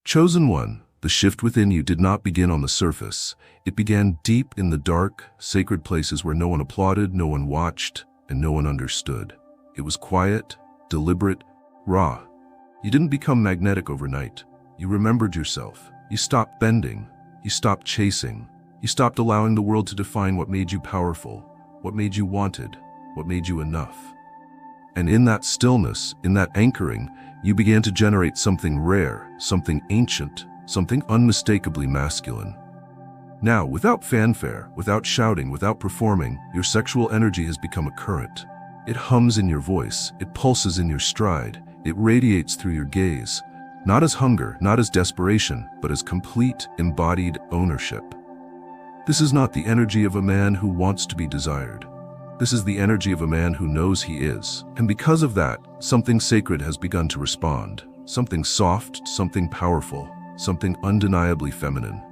Chosen one, the shift within you did not begin on the surface. It began deep in the dark, sacred places where no one applauded, no one watched, and no one understood. It was quiet, deliberate, raw. You didn't become magnetic overnight. You remembered yourself. You stopped bending. You stopped chasing. You stopped allowing the world to define what made you powerful, what made you wanted, what made you enough. And in that stillness, in that anchoring, you began to generate something rare, something ancient, something unmistakably masculine. Now, without fanfare, without shouting, without performing, your sexual energy has become a current. It hums in your voice, it pulses in your stride, it radiates through your gaze, not as hunger, not as desperation, but as complete, embodied ownership. This is not the energy of a man who wants to be desired. This is the energy of a man who knows he is. And because of that, something sacred has begun to respond. Something soft, something powerful, something undeniably feminine.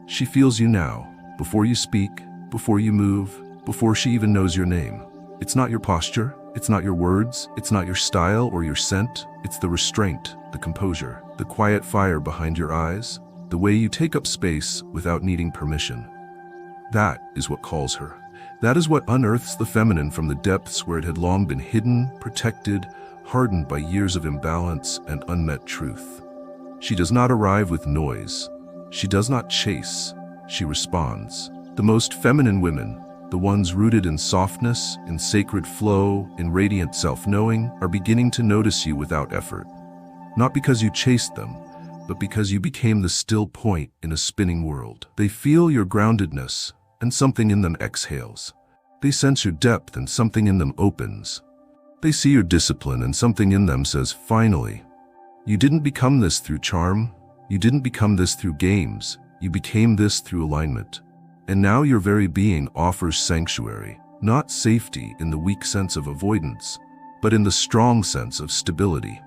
She feels you now, before you speak, before you move, before she even knows your name. It's not your posture, it's not your words, it's not your style or your scent, it's the restraint, the composure, the quiet fire behind your eyes, the way you take up space without needing permission. That is what calls her. That is what unearths the feminine from the depths where it had long been hidden, protected, hardened by years of imbalance and unmet truth. She does not arrive with noise. She does not chase. She responds. The most feminine women, the ones rooted in softness, in sacred flow, in radiant self-knowing, are beginning to notice you without effort. Not because you chased them, but because you became the still point in a spinning world. They feel your groundedness, and something in them exhales. They sense your depth, and something in them opens. They see your discipline, and something in them says, finally. You didn't become this through charm. You didn't become this through games. You became this through alignment. And now your very being offers sanctuary, not safety in the weak sense of avoidance, but in the strong sense of stability.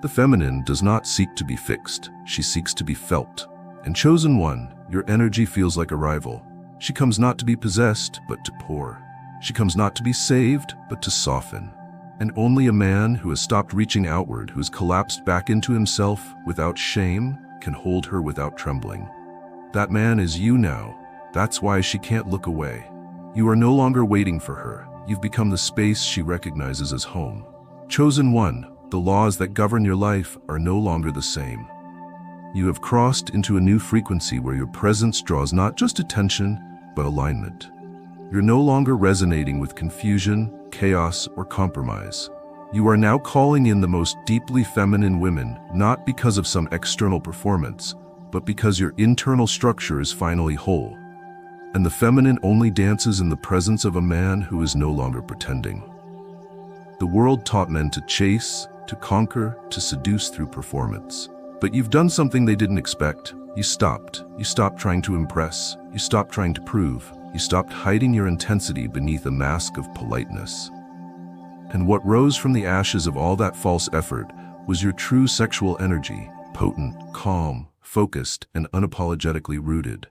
The feminine does not seek to be fixed. She seeks to be felt. And chosen one, your energy feels like arrival. She comes not to be possessed, but to pour. She comes not to be saved, but to soften. And only a man who has stopped reaching outward, who has collapsed back into himself without shame, can hold her without trembling. That man is you now. That's why she can't look away. You are no longer waiting for her. You've become the space she recognizes as home. Chosen one, the laws that govern your life are no longer the same. You have crossed into a new frequency where your presence draws not just attention, but alignment. You're no longer resonating with confusion, chaos, or compromise. You are now calling in the most deeply feminine women, not because of some external performance, but because your internal structure is finally whole. And the feminine only dances in the presence of a man who is no longer pretending. The world taught men to chase, to conquer, to seduce through performance. But you've done something they didn't expect. You stopped. You stopped trying to impress. You stopped trying to prove. You stopped hiding your intensity beneath a mask of politeness. And what rose from the ashes of all that false effort was your true sexual energy, potent, calm, focused, and unapologetically rooted.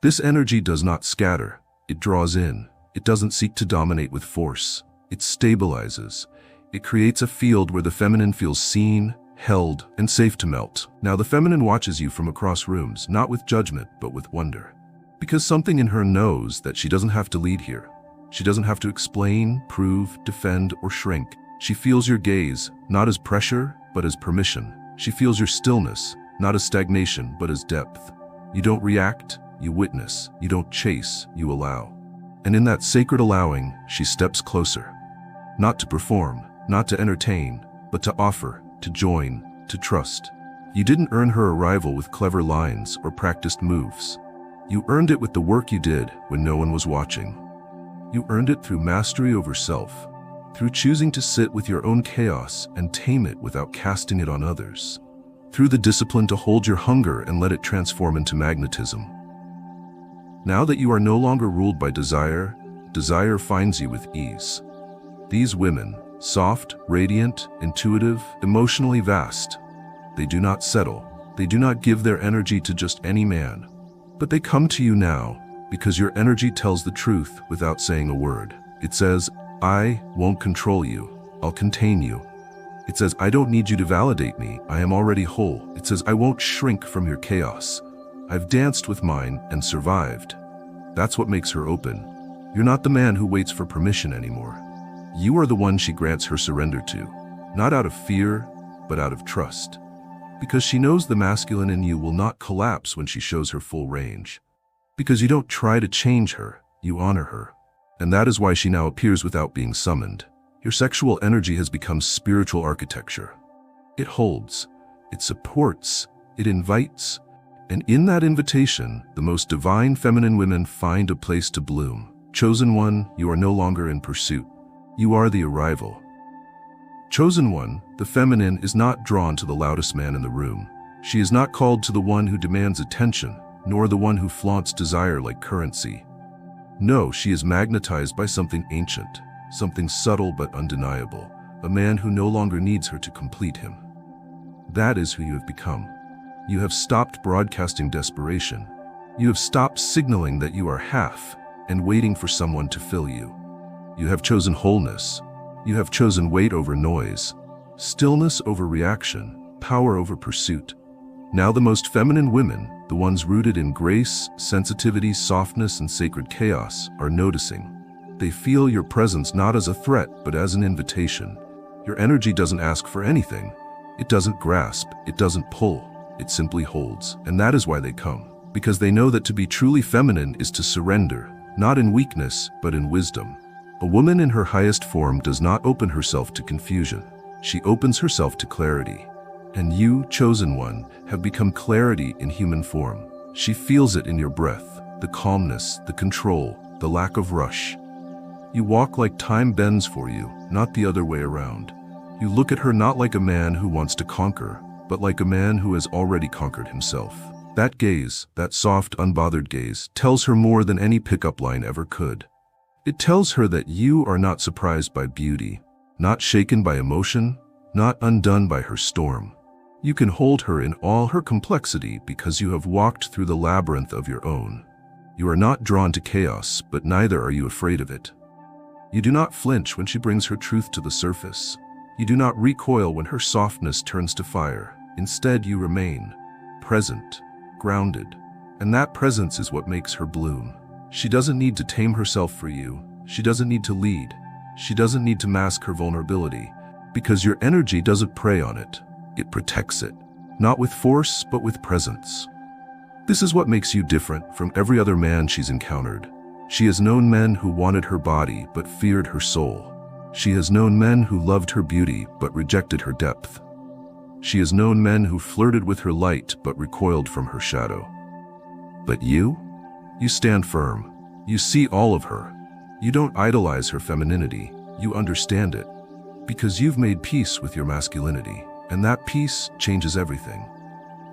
This energy does not scatter. It draws in. It doesn't seek to dominate with force. It stabilizes. It creates a field where the feminine feels seen, held, and safe to melt. Now the feminine watches you from across rooms, not with judgment, but with wonder. Because something in her knows that she doesn't have to lead here. She doesn't have to explain, prove, defend, or shrink. She feels your gaze, not as pressure, but as permission. She feels your stillness, not as stagnation, but as depth. You don't react, you witness. You don't chase, you allow. And in that sacred allowing, she steps closer. Not to perform, not to entertain, but to offer, to join, to trust. You didn't earn her arrival with clever lines or practiced moves. You earned it with the work you did when no one was watching. You earned it through mastery over self, through choosing to sit with your own chaos and tame it without casting it on others, through the discipline to hold your hunger and let it transform into magnetism. Now that you are no longer ruled by desire, desire finds you with ease. These women, soft, radiant, intuitive, emotionally vast, they do not settle. They do not give their energy to just any man. But they come to you now because your energy tells the truth without saying a word. It says, I won't control you. I'll contain you. It says, I don't need you to validate me. I am already whole. It says, I won't shrink from your chaos. I've danced with mine and survived. That's what makes her open. You're not the man who waits for permission anymore. You are the one she grants her surrender to, not out of fear, but out of trust. Because she knows the masculine in you will not collapse when she shows her full range. Because you don't try to change her, you honor her. And that is why she now appears without being summoned. Your sexual energy has become spiritual architecture. It holds, it supports, it invites, and in that invitation, the most divine feminine women find a place to bloom. Chosen one, you are no longer in pursuit. You are the arrival. Chosen one, the feminine, is not drawn to the loudest man in the room. She is not called to the one who demands attention, nor the one who flaunts desire like currency. No, she is magnetized by something ancient, something subtle but undeniable, a man who no longer needs her to complete him. That is who you have become. You have stopped broadcasting desperation. You have stopped signaling that you are half and waiting for someone to fill you. You have chosen wholeness. You have chosen weight over noise, stillness over reaction, power over pursuit. Now the most feminine women, the ones rooted in grace, sensitivity, softness, and sacred chaos, are noticing. They feel your presence not as a threat, but as an invitation. Your energy doesn't ask for anything. It doesn't grasp. It doesn't pull. It simply holds. And that is why they come. Because they know that to be truly feminine is to surrender, not in weakness, but in wisdom. A woman in her highest form does not open herself to confusion. She opens herself to clarity. And you, chosen one, have become clarity in human form. She feels it in your breath, the calmness, the control, the lack of rush. You walk like time bends for you, not the other way around. You look at her not like a man who wants to conquer, but like a man who has already conquered himself. That gaze, that soft, unbothered gaze, tells her more than any pickup line ever could. It tells her that you are not surprised by beauty, not shaken by emotion, not undone by her storm. You can hold her in all her complexity because you have walked through the labyrinth of your own. You are not drawn to chaos, but neither are you afraid of it. You do not flinch when she brings her truth to the surface. You do not recoil when her softness turns to fire. Instead, you remain present, grounded, and that presence is what makes her bloom. She doesn't need to tame herself for you. She doesn't need to lead. She doesn't need to mask her vulnerability, because your energy doesn't prey on it. It protects it, not with force, but with presence. This is what makes you different from every other man she's encountered. She has known men who wanted her body but feared her soul. She has known men who loved her beauty but rejected her depth. She has known men who flirted with her light but recoiled from her shadow. But you stand firm. You see all of her. You don't idolize her femininity. You understand it. Because you've made peace with your masculinity, and that peace changes everything.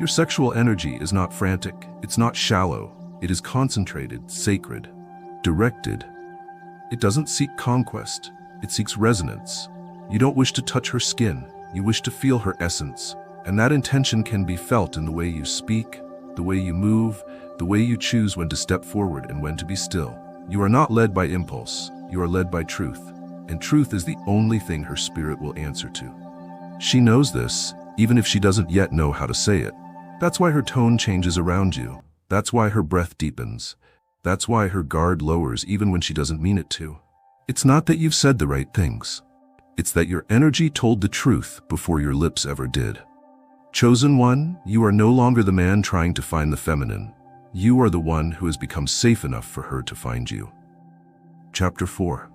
Your sexual energy is not frantic. It's not shallow. It is concentrated, sacred, directed. It doesn't seek conquest. It seeks resonance. You don't wish to touch her skin. You wish to feel her essence. And that intention can be felt in the way you speak, the way you move, the way you choose when to step forward and when to be still. You are not led by impulse. You are led by truth. And truth is the only thing her spirit will answer to. She knows this, even if she doesn't yet know how to say it. That's why her tone changes around you. That's why her breath deepens. That's why her guard lowers even when she doesn't mean it to. It's not that you've said the right things. It's that your energy told the truth before your lips ever did. Chosen one, you are no longer the man trying to find the feminine. You are the one who has become safe enough for her to find you. Chapter 4.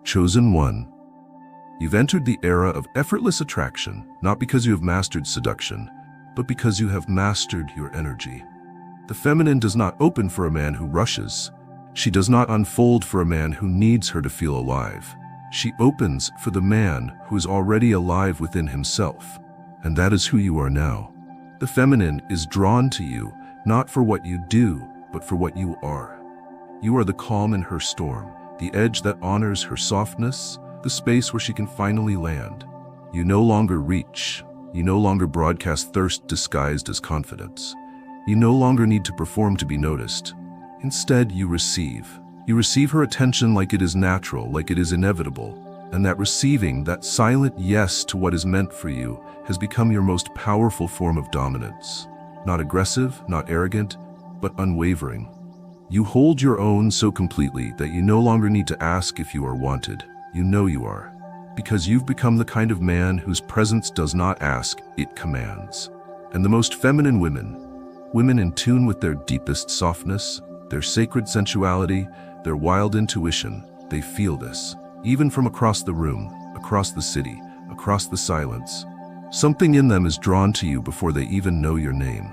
Chosen one. You've entered the era of effortless attraction, not because you have mastered seduction, but because you have mastered your energy. The feminine does not open for a man who rushes. She does not unfold for a man who needs her to feel alive. She opens for the man who is already alive within himself, and that is who you are now. The feminine is drawn to you, not for what you do, but for what you are. You are the calm in her storm, the edge that honors her softness, the space where she can finally land. You no longer reach. You no longer broadcast thirst disguised as confidence. You no longer need to perform to be noticed. Instead, you receive. You receive her attention like it is natural, like it is inevitable. And that receiving, that silent yes to what is meant for you, has become your most powerful form of dominance. Not aggressive, not arrogant, but unwavering. You hold your own so completely that you no longer need to ask if you are wanted. You know you are. Because you've become the kind of man whose presence does not ask, it commands. And the most feminine women in tune with their deepest softness, their sacred sensuality, their wild intuition, they feel this. Even from across the room, across the city, across the silence. Something in them is drawn to you before they even know your name.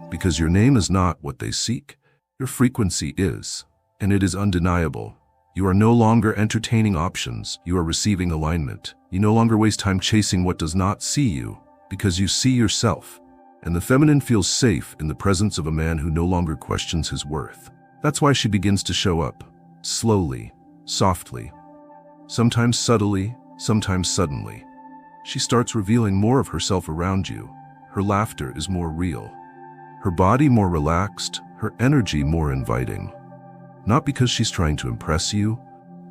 Because your name is not what they seek, your frequency is, and it is undeniable. You are no longer entertaining options, you are receiving alignment. You no longer waste time chasing what does not see you, because you see yourself. And the feminine feels safe in the presence of a man who no longer questions his worth. That's why she begins to show up, slowly, softly, sometimes subtly, sometimes suddenly. She starts revealing more of herself around you. Her laughter is more real. Her body more relaxed, her energy more inviting. Not because she's trying to impress you,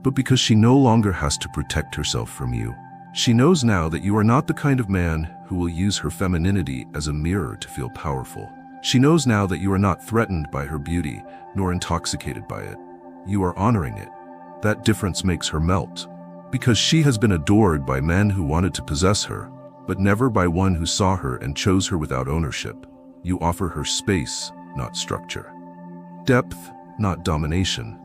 but because she no longer has to protect herself from you. She knows now that you are not the kind of man who will use her femininity as a mirror to feel powerful. She knows now that you are not threatened by her beauty, nor intoxicated by it. You are honoring it. That difference makes her melt. Because she has been adored by men who wanted to possess her, but never by one who saw her and chose her without ownership. You offer her space, not structure. Depth, not domination.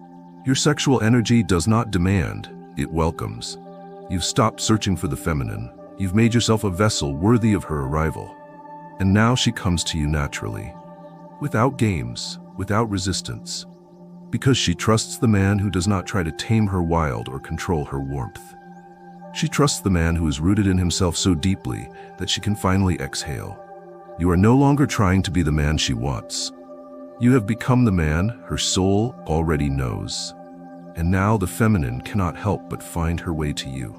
Your sexual energy does not demand, it welcomes. You've stopped searching for the feminine. You've made yourself a vessel worthy of her arrival. And now she comes to you naturally. Without games, without resistance. Because she trusts the man who does not try to tame her wild or control her warmth. She trusts the man who is rooted in himself so deeply that she can finally exhale. You are no longer trying to be the man she wants. You have become the man her soul already knows. And now the feminine cannot help but find her way to you.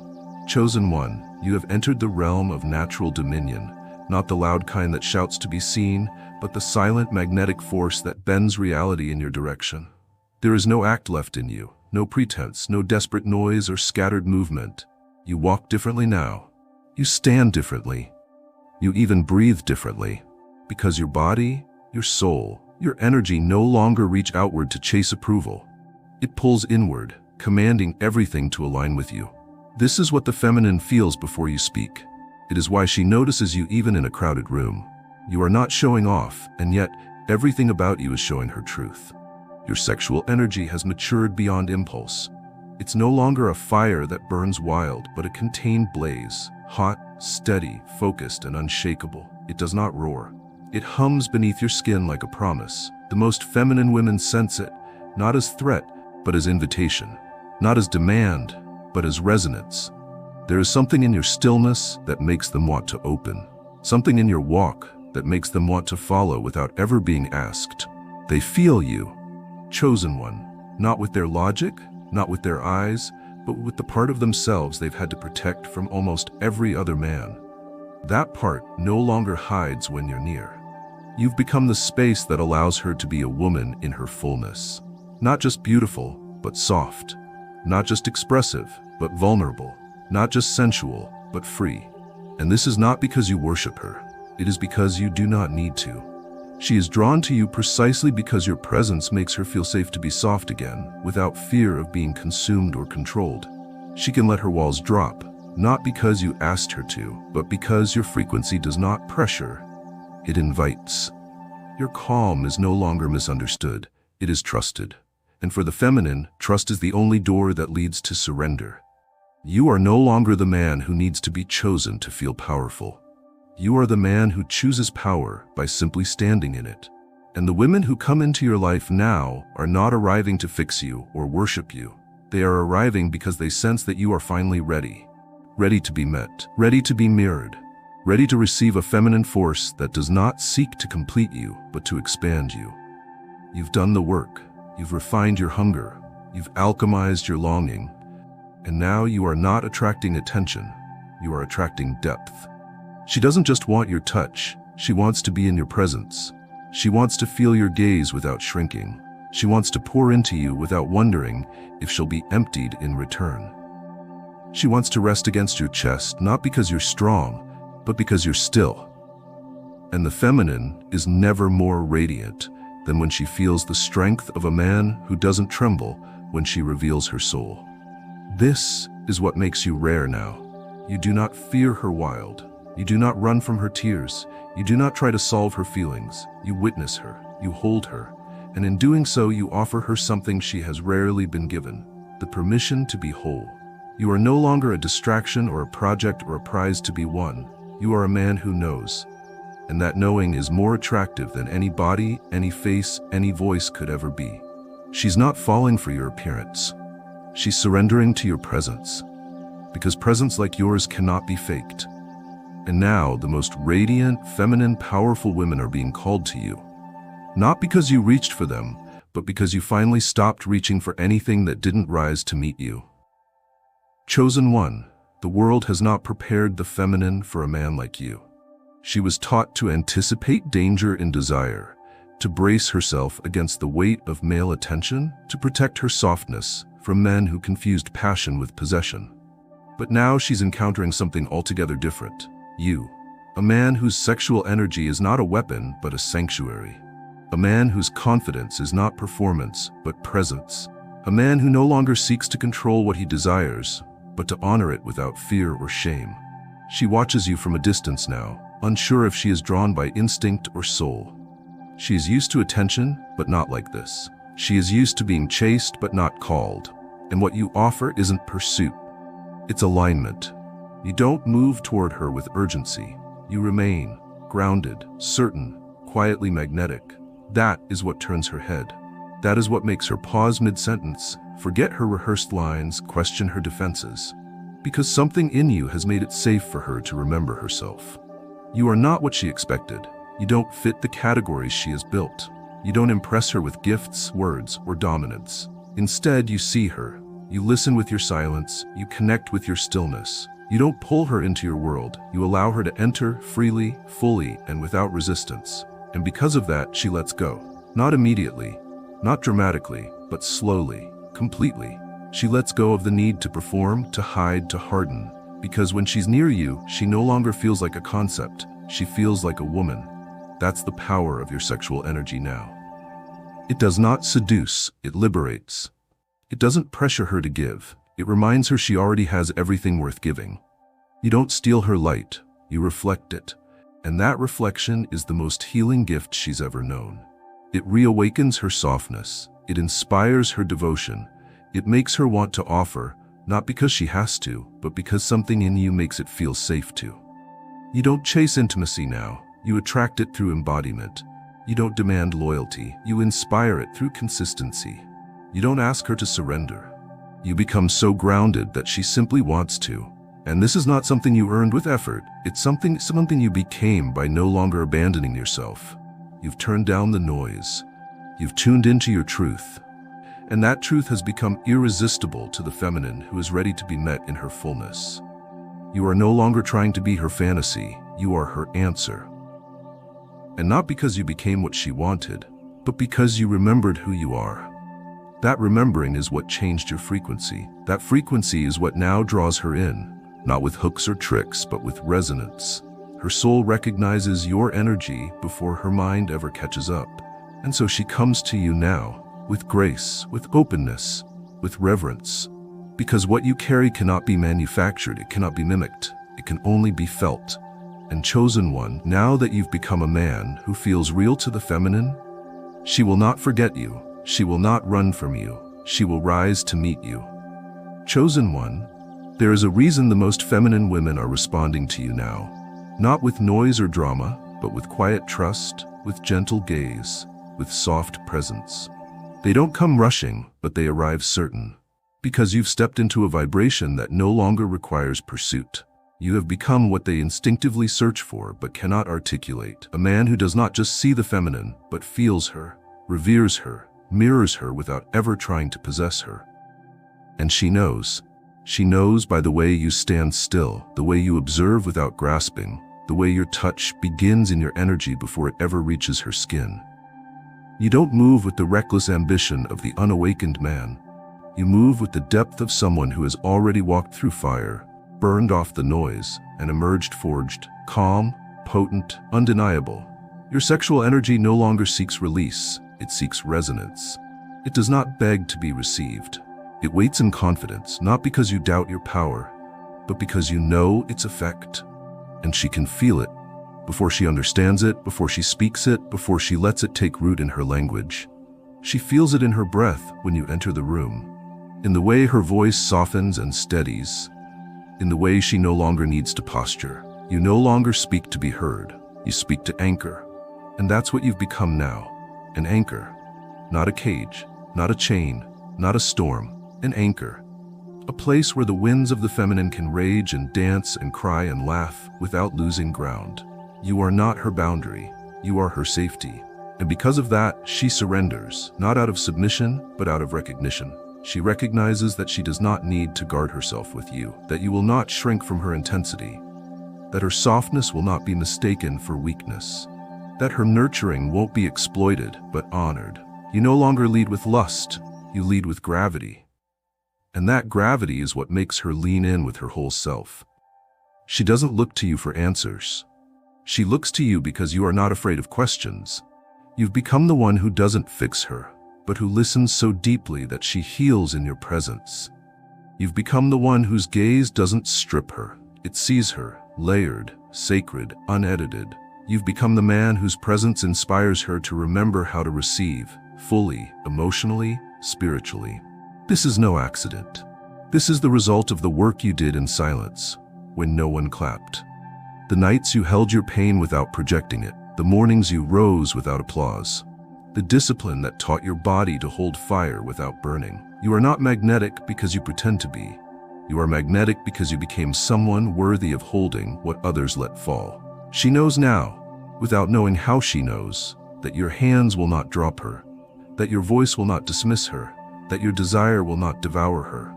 Chosen one, you have entered the realm of natural dominion, not the loud kind that shouts to be seen, but the silent magnetic force that bends reality in your direction. There is no act left in you, no pretense, no desperate noise or scattered movement. You walk differently now. You stand differently. You even breathe differently. Because your body, your soul, your energy no longer reach outward to chase approval. It pulls inward, commanding everything to align with you. This is what the feminine feels before you speak. It is why she notices you even in a crowded room. You are not showing off, and yet everything about you is showing her truth. Your sexual energy has matured beyond impulse. It's no longer a fire that burns wild, but a contained blaze, hot, steady, focused, and unshakable. It does not roar. It hums beneath your skin like a promise. The most feminine women sense it, not as threat, but as invitation. Not as demand, but as resonance. There is something in your stillness that makes them want to open. Something in your walk that makes them want to follow without ever being asked. They feel you. Chosen one. Not with their logic, not with their eyes, but with the part of themselves they've had to protect from almost every other man. That part no longer hides when you're near. You've become the space that allows her to be a woman in her fullness. Not just beautiful, but soft. Not just expressive, but vulnerable. Not just sensual, but free. And this is not because you worship her. It is because you do not need to. She is drawn to you precisely because your presence makes her feel safe to be soft again, without fear of being consumed or controlled. She can let her walls drop, not because you asked her to, but because your frequency does not pressure, it invites. Your calm is no longer misunderstood, it is trusted. And for the feminine, trust is the only door that leads to surrender. You are no longer the man who needs to be chosen to feel powerful. You are the man who chooses power by simply standing in it. And the women who come into your life now are not arriving to fix you or worship you. They are arriving because they sense that you are finally ready. Ready to be met, ready to be mirrored, ready to receive a feminine force that does not seek to complete you, but to expand you. You've done the work. You've refined your hunger. You've alchemized your longing. And now you are not attracting attention. You are attracting depth. She doesn't just want your touch. She wants to be in your presence. She wants to feel your gaze without shrinking. She wants to pour into you without wondering if she'll be emptied in return. She wants to rest against your chest, not because you're strong, but because you're still. And the feminine is never more radiant than when she feels the strength of a man who doesn't tremble when she reveals her soul. This is what makes you rare now. You do not fear her wild. You do not run from her tears. You do not try to solve her feelings. You witness her. You hold her. And in doing so, you offer her something she has rarely been given: the permission to be whole. You are no longer a distraction or a project or a prize to be won. You are a man who knows. And that knowing is more attractive than any body, any face, any voice could ever be. She's not falling for your appearance. She's surrendering to your presence. Because presence like yours cannot be faked. And now the most radiant, feminine, powerful women are being called to you. Not because you reached for them, but because you finally stopped reaching for anything that didn't rise to meet you. Chosen one, the world has not prepared the feminine for a man like you. She was taught to anticipate danger in desire, to brace herself against the weight of male attention, to protect her softness from men who confused passion with possession. But now she's encountering something altogether different. You, a man whose sexual energy is not a weapon but a sanctuary. A man whose confidence is not performance but presence. A man who no longer seeks to control what he desires, but to honor it without fear or shame. She watches you from a distance now, unsure if she is drawn by instinct or soul. She is used to attention, but not like this. She is used to being chased, but not called. And what you offer isn't pursuit. It's alignment. You don't move toward her with urgency. You remain grounded, certain, quietly magnetic. That is what turns her head. That is what makes her pause mid-sentence, forget her rehearsed lines, question her defenses. Because something in you has made it safe for her to remember herself. You are not what she expected. You don't fit the categories she has built. You don't impress her with gifts, words, or dominance. Instead, you see her. You listen with your silence. You connect with your stillness. You don't pull her into your world. You allow her to enter freely, fully, and without resistance. And because of that, she lets go. Not immediately, not dramatically, but slowly, completely. She lets go of the need to perform, to hide, to harden. Because when she's near you, she no longer feels like a concept. She feels like a woman. That's the power of your sexual energy now. It does not seduce, it liberates. It doesn't pressure her to give. It reminds her she already has everything worth giving. You don't steal her light, you reflect it. And that reflection is the most healing gift she's ever known. It reawakens her softness. It inspires her devotion. It makes her want to offer, not because she has to, but because something in you makes it feel safe to. You don't chase intimacy now. You attract it through embodiment. You don't demand loyalty. You inspire it through consistency. You don't ask her to surrender. You become so grounded that she simply wants to. And this is not something you earned with effort. It's something you became by no longer abandoning yourself. You've turned down the noise. You've tuned into your truth. And that truth has become irresistible to the feminine who is ready to be met in her fullness. You are no longer trying to be her fantasy. You are her answer. And not because you became what she wanted, but because you remembered who you are. That remembering is what changed your frequency. That frequency is what now draws her in. Not with hooks or tricks, but with resonance. Her soul recognizes your energy before her mind ever catches up. And so she comes to you now, with grace, with openness, with reverence. Because what you carry cannot be manufactured, it cannot be mimicked, it can only be felt. And chosen one, now that you've become a man who feels real to the feminine, she will not forget you, she will not run from you, she will rise to meet you. Chosen one, there is a reason the most feminine women are responding to you now. Not with noise or drama, but with quiet trust, with gentle gaze, with soft presence. They don't come rushing, but they arrive certain. Because you've stepped into a vibration that no longer requires pursuit. You have become what they instinctively search for but cannot articulate. A man who does not just see the feminine, but feels her, reveres her, mirrors her without ever trying to possess her. And she knows. She knows by the way you stand still, the way you observe without grasping, the way your touch begins in your energy before it ever reaches her skin. You don't move with the reckless ambition of the unawakened man. You move with the depth of someone who has already walked through fire, burned off the noise, and emerged forged, calm, potent, undeniable. Your sexual energy no longer seeks release, it seeks resonance. It does not beg to be received. It waits in confidence, not because you doubt your power, but because you know its effect. And she can feel it, before she understands it, before she speaks it, before she lets it take root in her language. She feels it in her breath when you enter the room, in the way her voice softens and steadies, in the way she no longer needs to posture. You no longer speak to be heard, you speak to anchor. And that's what you've become now, an anchor. Not a cage, not a chain, not a storm, an anchor. A place where the winds of the feminine can rage and dance and cry and laugh without losing ground. You are not her boundary, you are her safety. And because of that, she surrenders, not out of submission, but out of recognition. She recognizes that she does not need to guard herself with you, that you will not shrink from her intensity, that her softness will not be mistaken for weakness, that her nurturing won't be exploited, but honored. You no longer lead with lust, you lead with gravity. And that gravity is what makes her lean in with her whole self. She doesn't look to you for answers. She looks to you because you are not afraid of questions. You've become the one who doesn't fix her, but who listens so deeply that she heals in your presence. You've become the one whose gaze doesn't strip her. It sees her, layered, sacred, unedited. You've become the man whose presence inspires her to remember how to receive, fully, emotionally, spiritually. This is no accident. This is the result of the work you did in silence, when no one clapped. The nights you held your pain without projecting it, the mornings you rose without applause. The discipline that taught your body to hold fire without burning. You are not magnetic because you pretend to be. You are magnetic because you became someone worthy of holding what others let fall. She knows now, without knowing how she knows, that your hands will not drop her, that your voice will not dismiss her, that your desire will not devour her.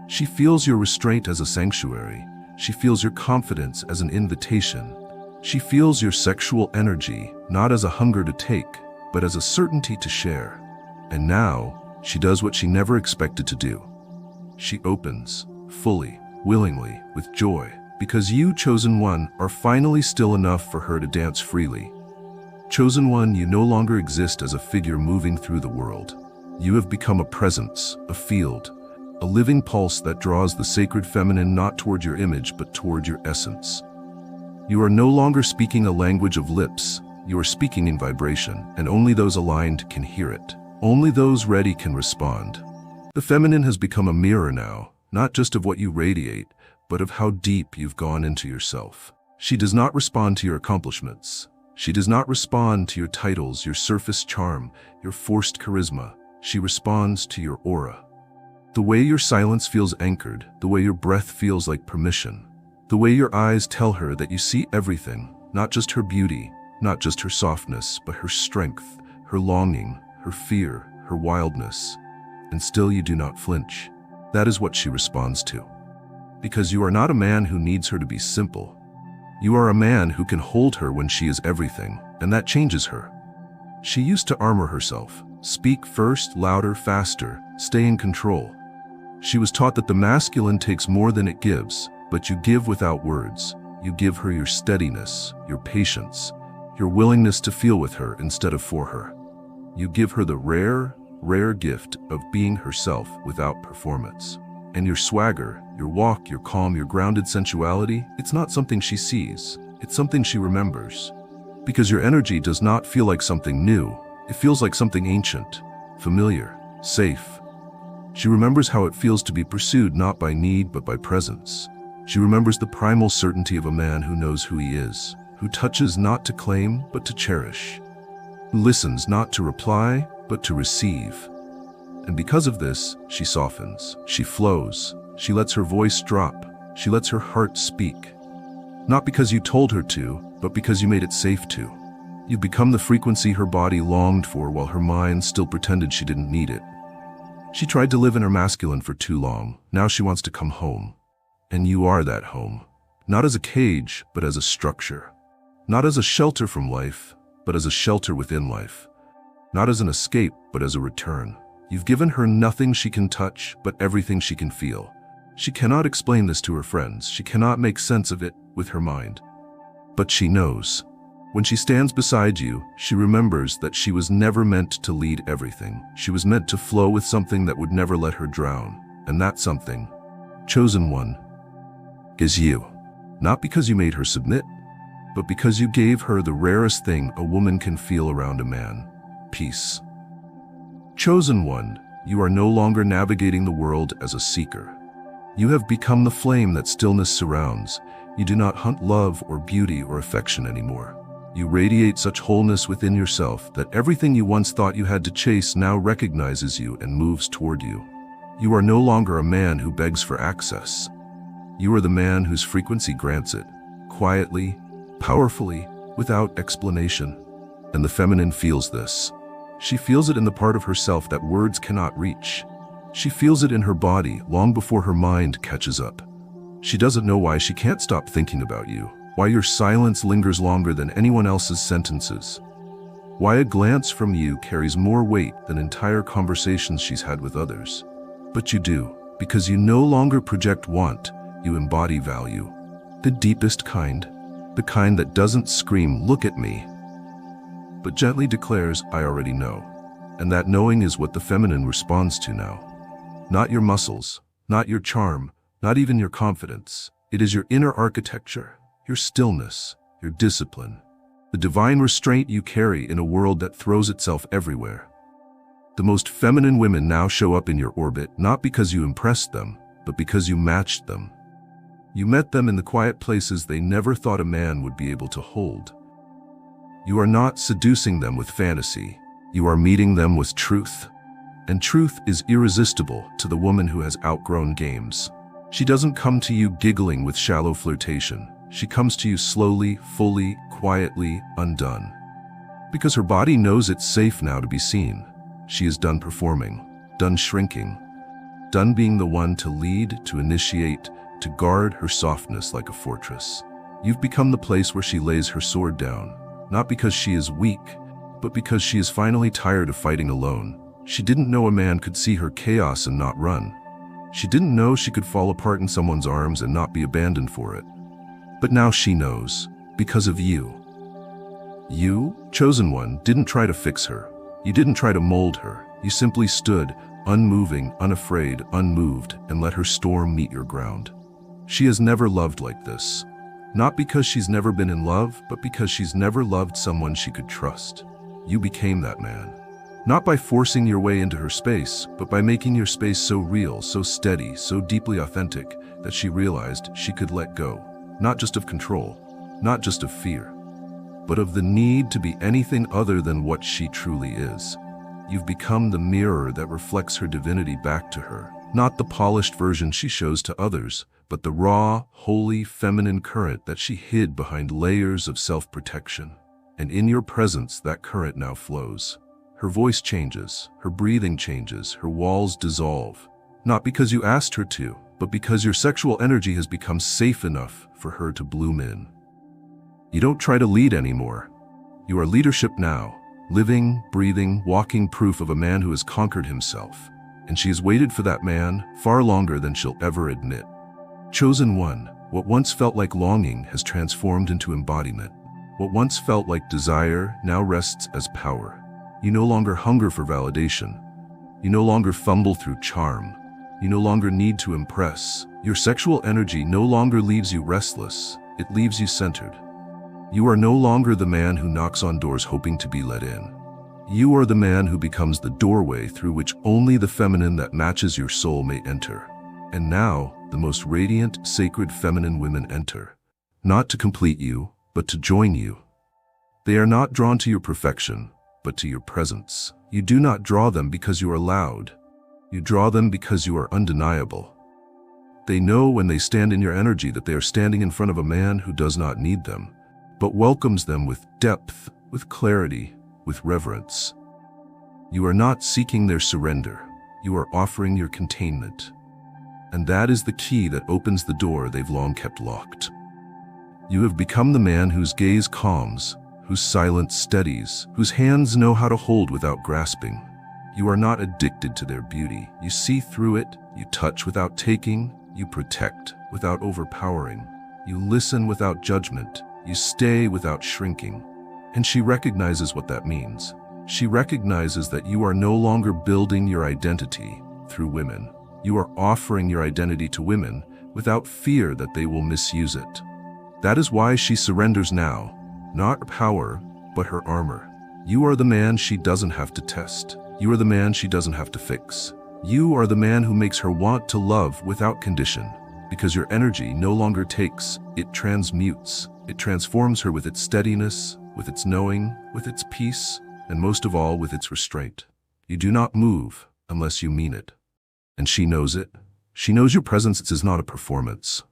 She feels your restraint as a sanctuary. She feels your confidence as an invitation. She feels your sexual energy not as a hunger to take, but as a certainty to share. And now, she does what she never expected to do. She opens, fully, willingly, with joy, because you, chosen one, are finally still enough for her to dance freely. Chosen one, you no longer exist as a figure moving through the world. You have become a presence, a field, a living pulse that draws the sacred feminine not toward your image but toward your essence. You are no longer speaking a language of lips, you are speaking in vibration, and only those aligned can hear it. Only those ready can respond. The feminine has become a mirror now, not just of what you radiate, but of how deep you've gone into yourself. She does not respond to your accomplishments. She does not respond to your titles, your surface charm, your forced charisma. She responds to your aura. The way your silence feels anchored, the way your breath feels like permission, the way your eyes tell her that you see everything, not just her beauty, not just her softness, but her strength, her longing, her fear, her wildness. And still you do not flinch. That is what she responds to. Because you are not a man who needs her to be simple. You are a man who can hold her when she is everything, and that changes her. She used to armor herself, speak first, louder, faster, stay in control. She was taught that the masculine takes more than it gives, but you give without words. You give her your steadiness, your patience, your willingness to feel with her instead of for her. You give her the rare, rare gift of being herself without performance. And your swagger, your walk, your calm, your grounded sensuality, it's not something she sees, it's something she remembers. Because your energy does not feel like something new, it feels like something ancient, familiar, safe. She remembers how it feels to be pursued not by need but by presence. She remembers the primal certainty of a man who knows who he is, who touches not to claim but to cherish, who listens not to reply but to receive. And because of this, she softens, she flows, she lets her voice drop, she lets her heart speak. Not because you told her to, but because you made it safe to. You become the frequency her body longed for while her mind still pretended she didn't need it. She tried to live in her masculine for too long. Now she wants to come home. And you are that home. Not as a cage, but as a structure. Not as a shelter from life, but as a shelter within life. Not as an escape, but as a return. You've given her nothing she can touch, but everything she can feel. She cannot explain this to her friends. She cannot make sense of it with her mind. But she knows. When she stands beside you, she remembers that she was never meant to lead everything. She was meant to flow with something that would never let her drown. And that something, chosen one, is you. Not because you made her submit, but because you gave her the rarest thing a woman can feel around a man: peace. Chosen one, you are no longer navigating the world as a seeker. You have become the flame that stillness surrounds. You do not hunt love or beauty or affection anymore. You radiate such wholeness within yourself that everything you once thought you had to chase now recognizes you and moves toward you. You are no longer a man who begs for access. You are the man whose frequency grants it, quietly, powerfully, without explanation. And the feminine feels this. She feels it in the part of herself that words cannot reach. She feels it in her body long before her mind catches up. She doesn't know why she can't stop thinking about you, why your silence lingers longer than anyone else's sentences, why a glance from you carries more weight than entire conversations she's had with others. But you do, because you no longer project want, you embody value. The deepest kind, the kind that doesn't scream, "Look at me," but gently declares, "I already know." And that knowing is what the feminine responds to now. Not your muscles, not your charm, not even your confidence. It is your inner architecture, your stillness, your discipline, the divine restraint you carry in a world that throws itself everywhere. The most feminine women now show up in your orbit, not because you impressed them, but because you matched them. You met them in the quiet places they never thought a man would be able to hold. You are not seducing them with fantasy. You are meeting them with truth. And truth is irresistible to the woman who has outgrown games. She doesn't come to you giggling with shallow flirtation. She comes to you slowly, fully, quietly, undone. Because her body knows it's safe now to be seen. She is done performing, done shrinking, done being the one to lead, to initiate, to guard her softness like a fortress. You've become the place where she lays her sword down, not because she is weak, but because she is finally tired of fighting alone. She didn't know a man could see her chaos and not run. She didn't know she could fall apart in someone's arms and not be abandoned for it. But now she knows, because of you. You, chosen one, didn't try to fix her. You didn't try to mold her. You simply stood, unmoving, unafraid, unmoved, and let her storm meet your ground. She has never loved like this. Not because she's never been in love, but because she's never loved someone she could trust. You became that man. Not by forcing your way into her space, but by making your space so real, so steady, so deeply authentic, that she realized she could let go, not just of control, not just of fear, but of the need to be anything other than what she truly is. You've become the mirror that reflects her divinity back to her, not the polished version she shows to others, but the raw, holy, feminine current that she hid behind layers of self-protection. And in your presence, that current now flows. Her voice changes, her breathing changes, her walls dissolve. Not because you asked her to, but because your sexual energy has become safe enough for her to bloom in. You don't try to lead anymore. You are leadership now, living, breathing, walking proof of a man who has conquered himself. And she has waited for that man far longer than she'll ever admit. Chosen one, what once felt like longing has transformed into embodiment. What once felt like desire now rests as power. You no longer hunger for validation. You no longer fumble through charm. You no longer need to impress. Your sexual energy no longer leaves you restless. It leaves you centered. You are no longer the man who knocks on doors hoping to be let in. You are the man who becomes the doorway through which only the feminine that matches your soul may enter. And now, the most radiant, sacred feminine women enter. Not to complete you, but to join you. They are not drawn to your perfection, but to your presence. You do not draw them because you are loud. You draw them because you are undeniable. They know when they stand in your energy that they are standing in front of a man who does not need them, but welcomes them with depth, with clarity, with reverence. You are not seeking their surrender. You are offering your containment. And that is the key that opens the door they've long kept locked. You have become the man whose gaze calms, whose silence steadies, whose hands know how to hold without grasping. You are not addicted to their beauty. You see through it, you touch without taking, you protect without overpowering. You listen without judgment. You stay without shrinking. And she recognizes what that means. She recognizes that you are no longer building your identity through women. You are offering your identity to women without fear that they will misuse it. That is why she surrenders now, not her power, but her armor. You are the man she doesn't have to test. You are the man she doesn't have to fix. You are the man who makes her want to love without condition, because your energy no longer takes, it transmutes. It transforms her with its steadiness, with its knowing, with its peace, and most of all with its restraint. You do not move unless you mean it. And she knows it. She knows your presence is not a performance.